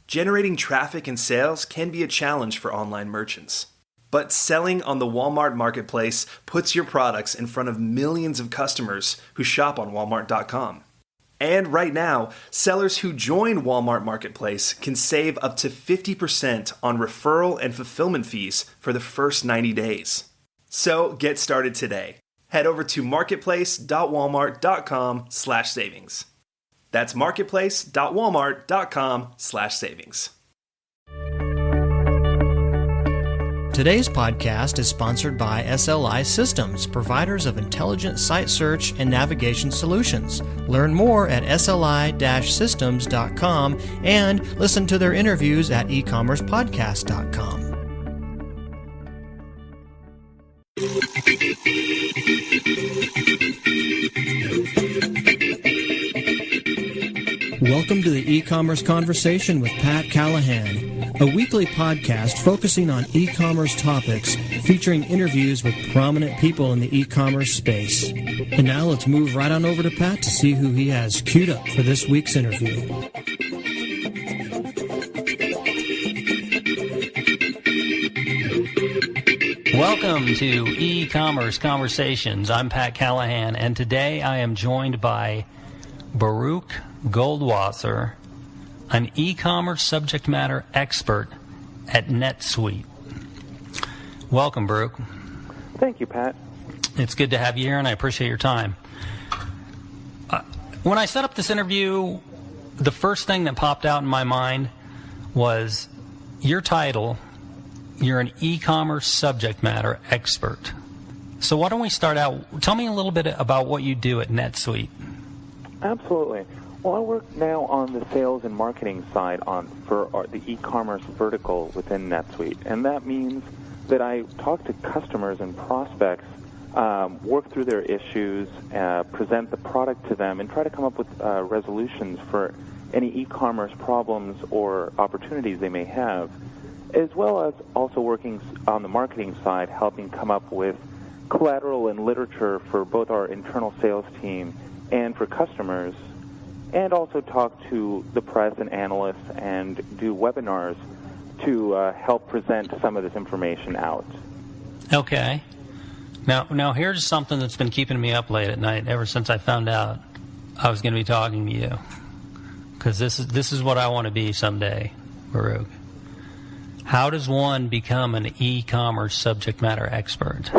Generating traffic and sales can be a challenge for online merchants. But selling on the Walmart Marketplace puts your products in front of millions of customers who shop on Walmart.com. And right now, sellers who join Walmart Marketplace can save up to 50% on referral and fulfillment fees for the first 90 days. So get started today. Head over to marketplace.walmart.com/savings. That's marketplace.walmart.com/savings. Today's podcast is sponsored by SLI Systems, providers of intelligent site search and navigation solutions. Learn more at sli-systems.com and listen to their interviews at ecommercepodcast.com. Welcome to the E-commerce Conversation with Pat Callahan, a weekly podcast focusing on e-commerce topics, featuring interviews with prominent people in the e-commerce space. And now let's move right on over to Pat to see who he has queued up for this week's interview. Welcome to E-commerce Conversations. I'm Pat Callahan, and today I am joined by Baruch Goldwasser, an e-commerce subject matter expert at NetSuite. Welcome, Baruch. Thank you, Pat. It's good to have you here, and I appreciate your time. When I set up this interview, the first thing that popped out in my mind was your title. You're an e-commerce subject matter expert. So why don't we start out? Tell me a little bit about what you do at NetSuite. Absolutely. Well, I work now on the sales and marketing side for the e-commerce vertical within NetSuite, and that means that I talk to customers and prospects, work through their issues, present the product to them, and try to come up with resolutions for any e-commerce problems or opportunities they may have, as well as also working on the marketing side, helping come up with collateral and literature for both our internal sales team and for customers, and also talk to the press and analysts and do webinars to help present some of this information out. Okay. Now here's something that's been keeping me up late at night ever since I found out I was going to be talking to you, because this is what I want to be someday, Baruch. How does one become an e-commerce subject matter expert?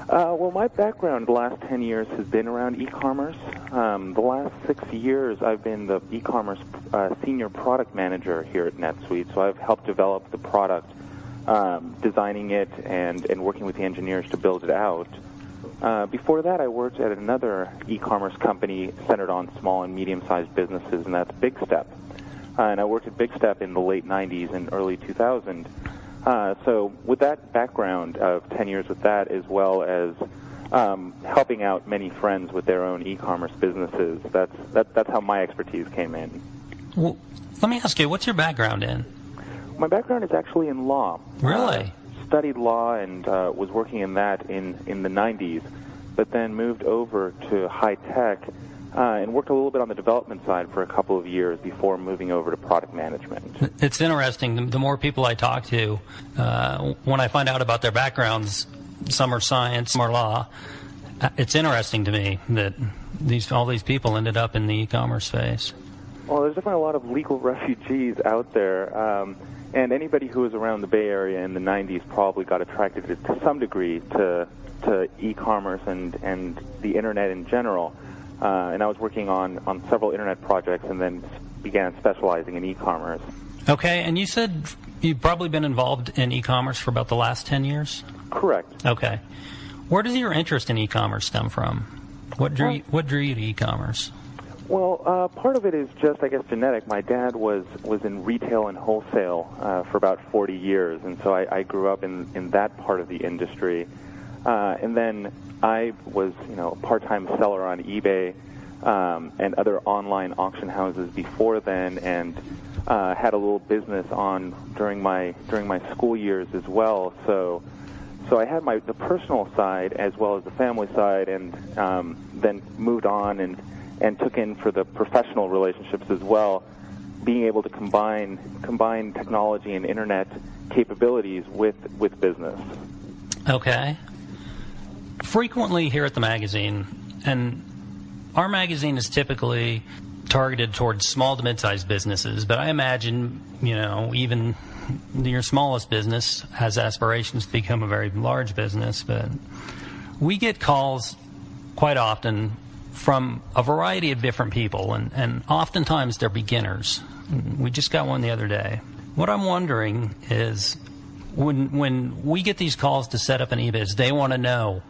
Well, my background the last 10 years has been around e-commerce. The last 6 years, I've been the e-commerce senior product manager here at NetSuite, so I've helped develop the product, designing it and working with the engineers to build it out. Before that, I worked at another e-commerce company centered on small and medium-sized businesses, and that's Big Step. And I worked at Big Step in the late 90s and early 2000s. So with that background of 10 years with that, as well as helping out many friends with their own e-commerce businesses, that's how my expertise came in. Well, let me ask you, what's your background in? My background is actually in law. Really? Studied law and was working in that in the 90s, but then moved over to high tech and worked a little bit on the development side for a couple of years before moving over to product management. It's interesting. The more people I talk to, when I find out about their backgrounds, some are science, some are law, it's interesting to me that all these people ended up in the e-commerce space. Well, there's definitely a lot of legal refugees out there, and anybody who was around the Bay Area in the 90s probably got attracted to some degree to e-commerce and the Internet in general. And I was working on several Internet projects and then began specializing in e-commerce. Okay, and you said you've probably been involved in e-commerce for about the last 10 years? Correct. Okay. Where does your interest in e-commerce stem from? What drew you to e-commerce? Well, part of it is just, I guess, genetic. My dad was in retail and wholesale for about 40 years, and so I grew up in that part of the industry. And then I was, a part-time seller on eBay and other online auction houses before then, and had a little business during my school years as well. So I had the personal side as well as the family side, and then moved on and took in for the professional relationships as well. being able to combine technology and internet capabilities with business. Okay. Frequently here at the magazine, and our magazine is typically targeted towards small to mid-sized businesses, but I imagine, even your smallest business has aspirations to become a very large business. But we get calls quite often from a variety of different people, and oftentimes they're beginners. We just got one the other day. What I'm wondering is, when we get these calls to set up an e-biz, they want to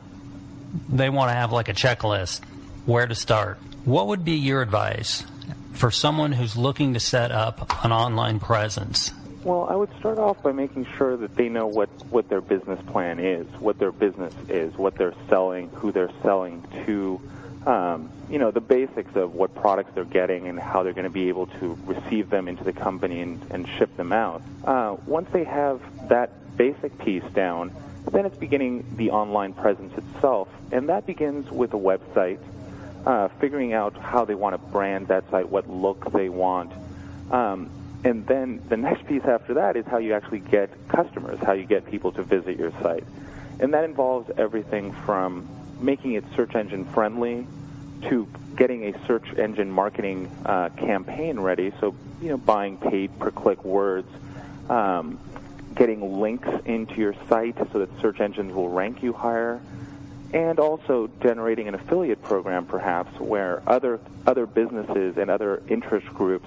have like a checklist where to start. What would be your advice for someone who's looking to set up an online presence? Well, I would start off by making sure that they know what their business plan is, what their business is, what they're selling, who they're selling to, the basics of what products they're getting and how they're going to be able to receive them into the company and ship them out. Once they have that basic piece down, then it's beginning the online presence itself, and that begins with a website, figuring out how they want to brand that site, what look they want. And then the next piece after that is how you actually get customers, how you get people to visit your site. And that involves everything from making it search engine friendly to getting a search engine marketing campaign ready, so buying paid per-click words, getting links into your site so that search engines will rank you higher, and also generating an affiliate program perhaps where other businesses and other interest groups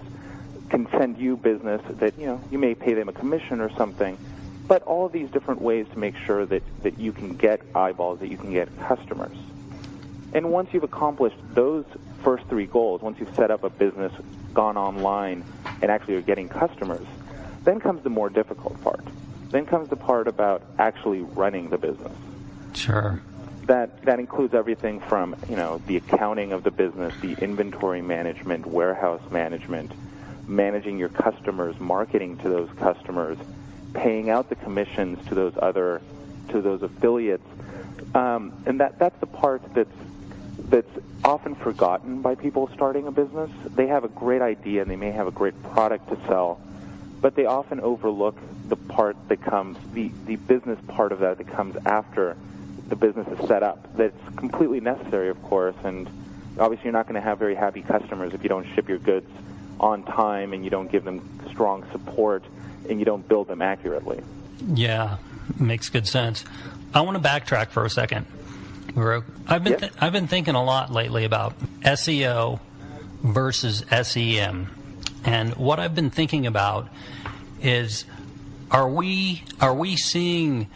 can send you business that you may pay them a commission or something, but all of these different ways to make sure that you can get eyeballs, that you can get customers. And once you've accomplished those first three goals, once you've set up a business, gone online, and actually are getting customers, then comes the more difficult part. Then comes the part about actually running the business. Sure. That includes everything from the accounting of the business, the inventory management, warehouse management, managing your customers, marketing to those customers, paying out the commissions to those affiliates, and that's the part that's often forgotten by people starting a business. They have a great idea and they may have a great product to sell, but they often overlook the part that comes, the business part of that comes after the business is set up. That's completely necessary, of course, and obviously you're not going to have very happy customers if you don't ship your goods on time and you don't give them strong support and you don't build them accurately. Yeah, makes good sense. I want to backtrack for a second. I've been thinking a lot lately about SEO versus SEM, and what I've been thinking about is, are we seeing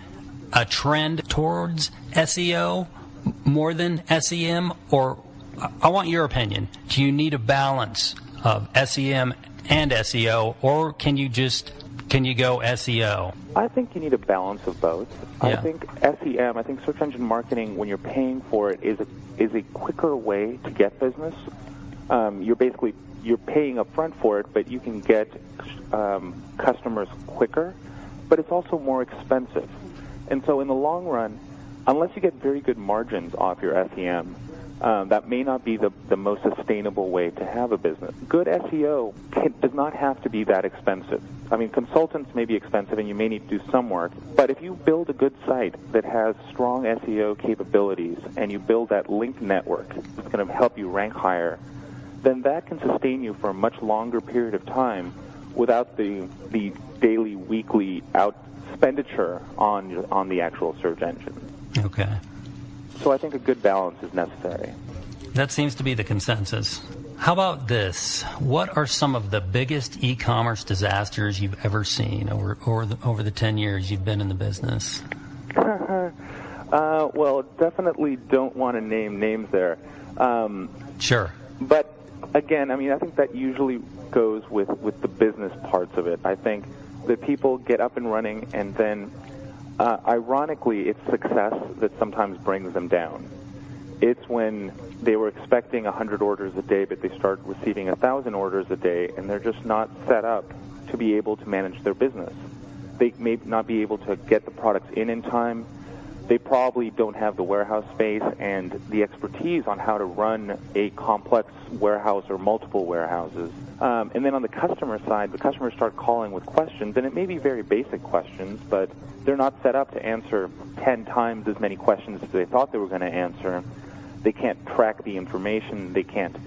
a trend towards SEO more than SEM, or I want your opinion. Do you need a balance of SEM and SEO, or can you go SEO? I think you need a balance of both. Yeah. I think SEM, search engine marketing, when you're paying for it, is a quicker way to get business. You're paying up front for it, but you can get customers quicker, but it's also more expensive. And so in the long run, unless you get very good margins off your SEM, that may not be the most sustainable way to have a business. Good SEO does not have to be that expensive. Consultants may be expensive and you may need to do some work, but if you build a good site that has strong SEO capabilities and you build that link network that's going to help you rank higher, then that can sustain you for a much longer period of time without the daily, weekly expenditure on the actual search engine. Okay. So I think a good balance is necessary. That seems to be the consensus. How about this? What are some of the biggest e-commerce disasters you've ever seen over the 10 years you've been in the business? Well, definitely don't want to name names there. Sure. But again, I think that usually goes with the business parts of it. I think that people get up and running, and then ironically, it's success that sometimes brings them down. It's when they were expecting 100 orders a day, but they start receiving 1,000 orders a day, and they're just not set up to be able to manage their business. They may not be able to get the products in time. They probably don't have the warehouse space and the expertise on how to run a complex warehouse or multiple warehouses. And then on the customer side, the customers start calling with questions, and it may be very basic questions, but they're not set up to answer 10 times as many questions as they thought they were going to answer. They can't track the information. They can't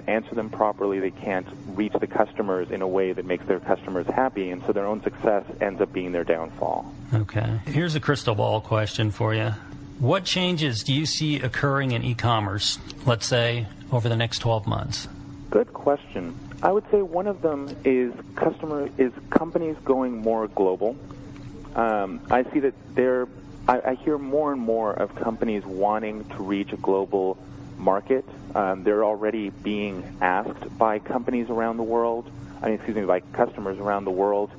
answer them properly. They can't reach the customers in a way that makes their customers happy, and so their own success ends up being their downfall. Okay. Here's a crystal ball question for you. What changes do you see occurring in e-commerce, let's say, over the next 12 months? Good question. I would say one of them is companies going more global. I see that I hear more and more of companies wanting to reach a global market. They're already being asked by companies around the world, by customers around the world,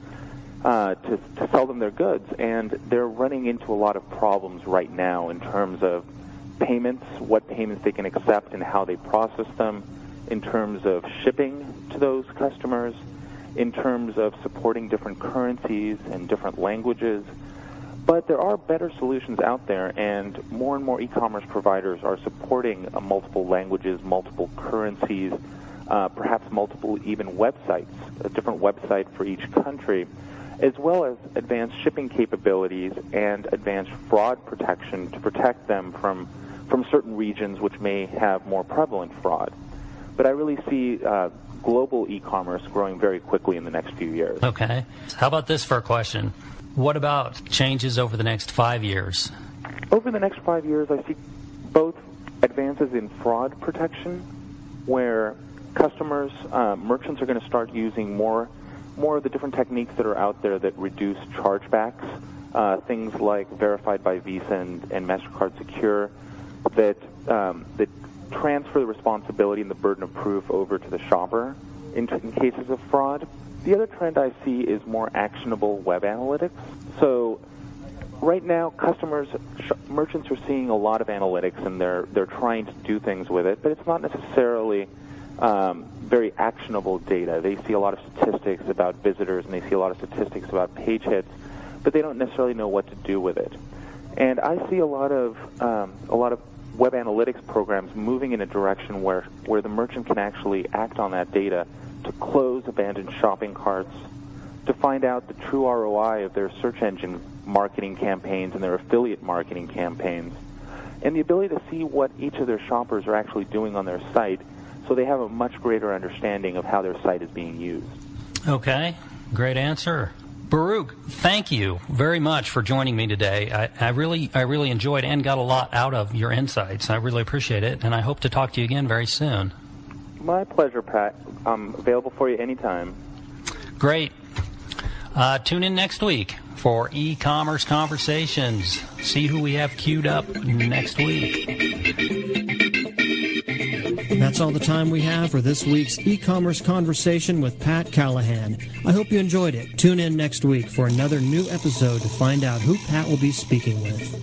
to sell them their goods, and they're running into a lot of problems right now in terms of payments, what payments they can accept and how they process them, in terms of shipping to those customers, in terms of supporting different currencies and different languages. But there are better solutions out there, and more e-commerce providers are supporting multiple languages, multiple currencies, perhaps multiple even websites, a different website for each country, as well as advanced shipping capabilities and advanced fraud protection to protect them from certain regions which may have more prevalent fraud. But I really see global e-commerce growing very quickly in the next few years. Okay. How about this for a question? What about changes over the next 5 years? Over the next 5 years, I see both advances in fraud protection, where customers, merchants are going to start using more of the different techniques that are out there that reduce chargebacks, things like Verified by Visa and MasterCard Secure, that transfer the responsibility and the burden of proof over to the shopper in cases of fraud. The other trend I see is more actionable web analytics. So right now, merchants are seeing a lot of analytics, and they're trying to do things with it, but it's not necessarily very actionable data. They see a lot of statistics about visitors, and they see a lot of statistics about page hits, but they don't necessarily know what to do with it. And I see a lot of web analytics programs moving in a direction where the merchant can actually act on that data to close abandoned shopping carts, to find out the true ROI of their search engine marketing campaigns and their affiliate marketing campaigns, and the ability to see what each of their shoppers are actually doing on their site, so they have a much greater understanding of how their site is being used. Okay, great answer. Baruch, thank you very much for joining me today. I really enjoyed and got a lot out of your insights. I really appreciate it, and I hope to talk to you again very soon. My pleasure, Pat. I'm available for you anytime. Great. Tune in next week for e-commerce conversations. See who we have queued up next week. That's all the time we have for this week's e-commerce conversation with Pat Callahan. I hope you enjoyed it. Tune in next week for another new episode to find out who Pat will be speaking with.